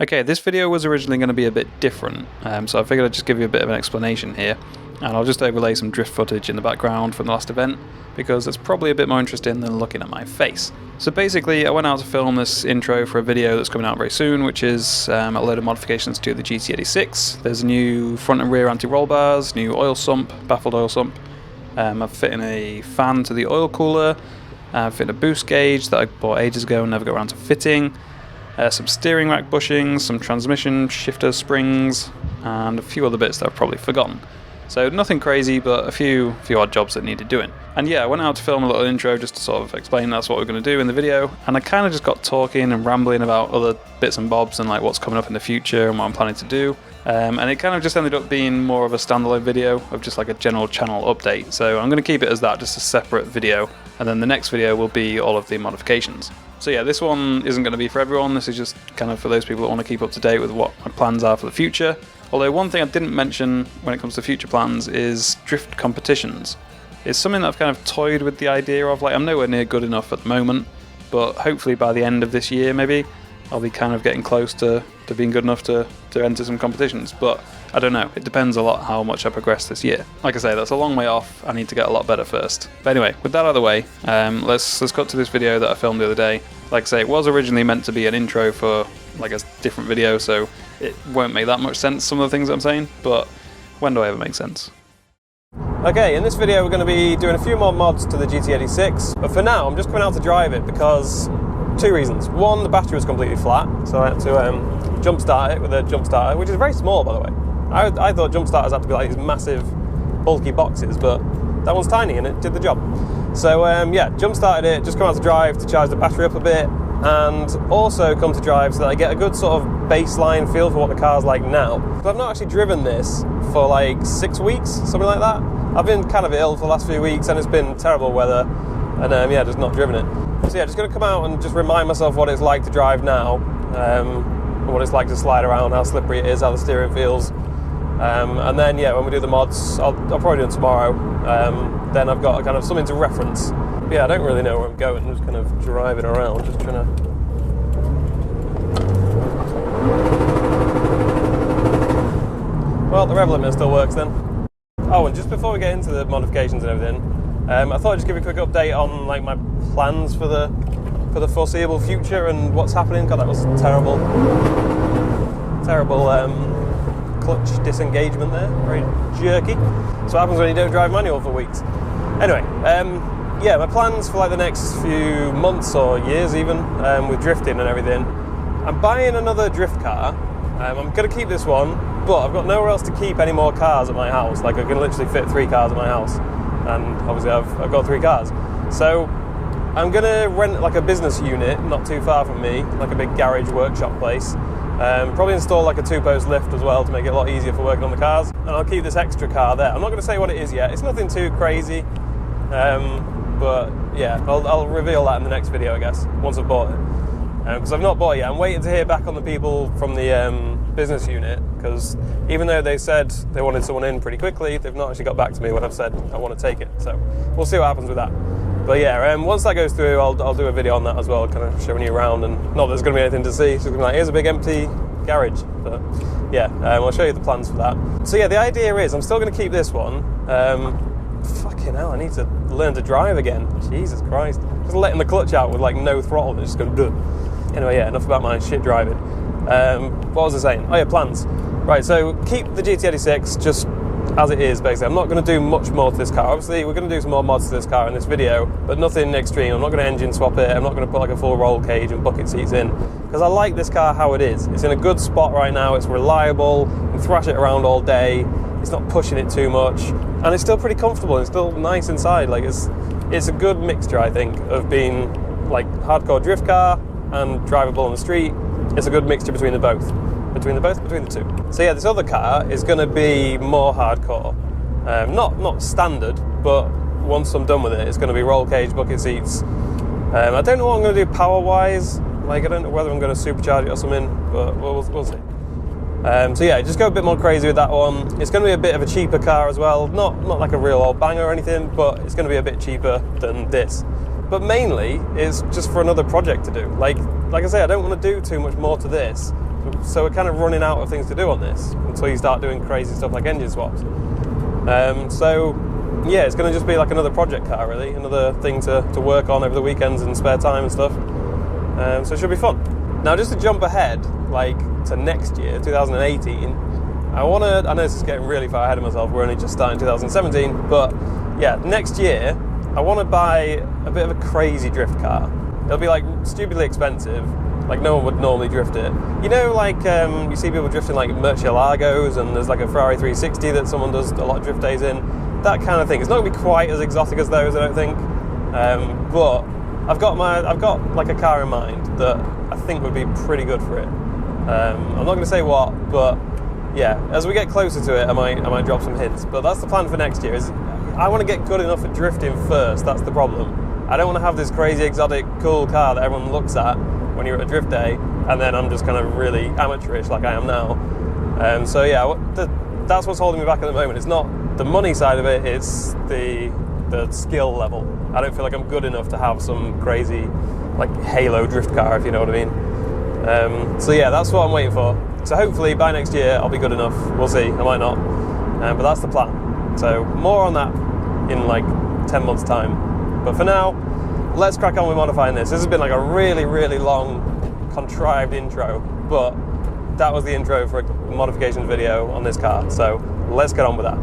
Okay, this video was originally going to be a bit different, so I figured I'd just give you a bit of an explanation here, and I'll just overlay some drift footage in the background from the last event, because it's probably a bit more interesting than looking at my face. So basically, I went out to film this intro for a video that's coming out very soon, which is a load of modifications to the GT86. There's new front and rear anti-roll bars, new oil sump, baffled oil sump. I've fitted a fan to the oil cooler, I've fitted a boost gauge that I bought ages ago and never got around to fitting. Some steering rack bushings, some transmission shifter springs, and a few other bits that I've probably forgotten. So nothing crazy, but a few odd jobs that needed doing. And yeah, I went out to film a little intro just to sort of explain that's what we're going to do in the video, and I kind of just got talking and rambling about other bits and bobs and like what's coming up in the future and what I'm planning to do. And it kind of just ended up being more of a standalone video of just like a general channel update. So I'm going to keep it as that, just a separate video, and then the next video will be all of the modifications. So yeah, this one isn't going to be for everyone, this is just kind of for those people that want to keep up to date with what my plans are for the future. Although one thing I didn't mention when it comes to future plans is drift competitions. It's something that I've kind of toyed with the idea of, like I'm nowhere near good enough at the moment, but hopefully by the end of this year maybe, I'll be kind of getting close to being good enough to enter some competitions, but I don't know, it depends a lot how much I progress this year. Like I say, that's a long way off, I need to get a lot better first. But anyway, with that out of the way, let's cut to this video that I filmed the other day. Like I say, it was originally meant to be an intro for like a different video, so it won't make that much sense, some of the things that I'm saying, but when do I ever make sense? Okay, in this video we're going to be doing a few more mods to the GT86, but for now I'm just coming out to drive it because two reasons. One, the battery was completely flat, so I had to jump start it with a jump starter, which is very small by the way. I thought jump starters had to be like these massive bulky boxes, but that one's tiny and it did the job. So yeah, jump started it, just come out to drive to charge the battery up a bit, and also come to drive so that I get a good sort of baseline feel for what the car's like now. But I've not actually driven this for like 6 weeks, something like that. I've been kind of ill for the last few weeks and it's been terrible weather, and yeah, just not driven it. So yeah, just going to come out and just remind myself what it's like to drive now, and what it's like to slide around, how slippery it is, how the steering feels. And then yeah, when we do the mods, I'll probably do them tomorrow. Then I've got kind of something to reference. But yeah, I don't really know where I'm going. I'm just kind of driving around, just trying to. Well, the rev limiter still works then. Oh, and just before we get into the modifications and everything, I thought I'd just give you a quick update on like my plans for the foreseeable future and what's happening. God, that was terrible clutch disengagement there, very jerky. So what happens when you don't drive manual for weeks. Anyway, yeah, my plans for like the next few months or years even, with drifting and everything. I'm buying another drift car. I'm going to keep this one, but I've got nowhere else to keep any more cars at my house. Like I can literally fit 3 cars at my house, and obviously I've got 3 cars. So I'm going to rent like a business unit not too far from me, like a big garage workshop place. Probably install like a 2-post lift as well to make it a lot easier for working on the cars, and I'll keep this extra car there. I'm not going to say what it is yet, it's nothing too crazy, but yeah, I'll reveal that in the next video I guess, once I've bought it, because I've not bought it yet. I'm waiting to hear back on the people from the business unit, because even though they said they wanted someone in pretty quickly, they've not actually got back to me when I've said I want to take it, so we'll see what happens with that. But yeah, once that goes through, I'll do a video on that as well, kind of showing you around, and not that there's going to be anything to see, it's going to be like, here's a big empty garage, but yeah, I'll show you the plans for that. So yeah, the idea is, I'm still going to keep this one. Fucking hell, I need to learn to drive again, Jesus Christ. Just letting the clutch out with like no throttle, and it's just going to do it. Anyway, yeah, enough about my shit driving. What was I saying? Oh yeah, plans. Right, so keep the GT86 just as it is, basically. I'm not going to do much more to this car. Obviously, we're going to do some more mods to this car in this video, but nothing extreme. I'm not going to engine swap it. I'm not going to put like a full roll cage and bucket seats in, because I like this car how it is. It's in a good spot right now. It's reliable. You can thrash it around all day. It's not pushing it too much, and it's still pretty comfortable. It's still nice inside. Like it's a good mixture, I think, of being like hardcore drift car and drivable on the street. It's a good mixture between the both. Between the two. So yeah, this other car is going to be more hardcore. Not standard, but once I'm done with it, it's going to be roll cage, bucket seats. I don't know what I'm going to do power-wise. Like I don't know whether I'm going to supercharge it or something, but we'll see. So yeah, just go a bit more crazy with that one. It's going to be a bit of a cheaper car as well. Not like a real old banger or anything, but it's going to be a bit cheaper than this. But mainly, it's just for another project to do. Like I say, I don't want to do too much more to this, So we're kind of running out of things to do on this until you start doing crazy stuff like engine swaps. So yeah, it's going to just be like another project car, really, another thing to work on over the weekends and spare time and stuff. So it should be fun. Now, just to jump ahead, like to next year, 2018, I know this is getting really far ahead of myself, we're only just starting 2017, but yeah, next year, I want to buy a bit of a crazy drift car. It'll be like stupidly expensive, like no one would normally drift it. You know, like you see people drifting like Murcielagos, and there's like a Ferrari 360 that someone does a lot of drift days in, that kind of thing. It's not going to be quite as exotic as those, I don't think, but I've got like a car in mind that I think would be pretty good for it. I'm not going to say what, but yeah, as we get closer to it, I might drop some hints. But that's the plan for next year. Is I want to get good enough at drifting first. That's the problem. I don't want to have this crazy, exotic, cool car that everyone looks at when you're at a drift day, and then I'm just kind of really amateurish like I am now. So yeah, that's what's holding me back at the moment. It's not the money side of it; it's the skill level. I don't feel like I'm good enough to have some crazy, like Halo drift car, if you know what I mean. So yeah, that's what I'm waiting for. So hopefully by next year I'll be good enough. We'll see. I might not, but that's the plan. So more on that in like 10 months' time. But for now, let's crack on with modifying this. This has been like a really, really long, contrived intro, but that was the intro for a modifications video on this car. So let's get on with that.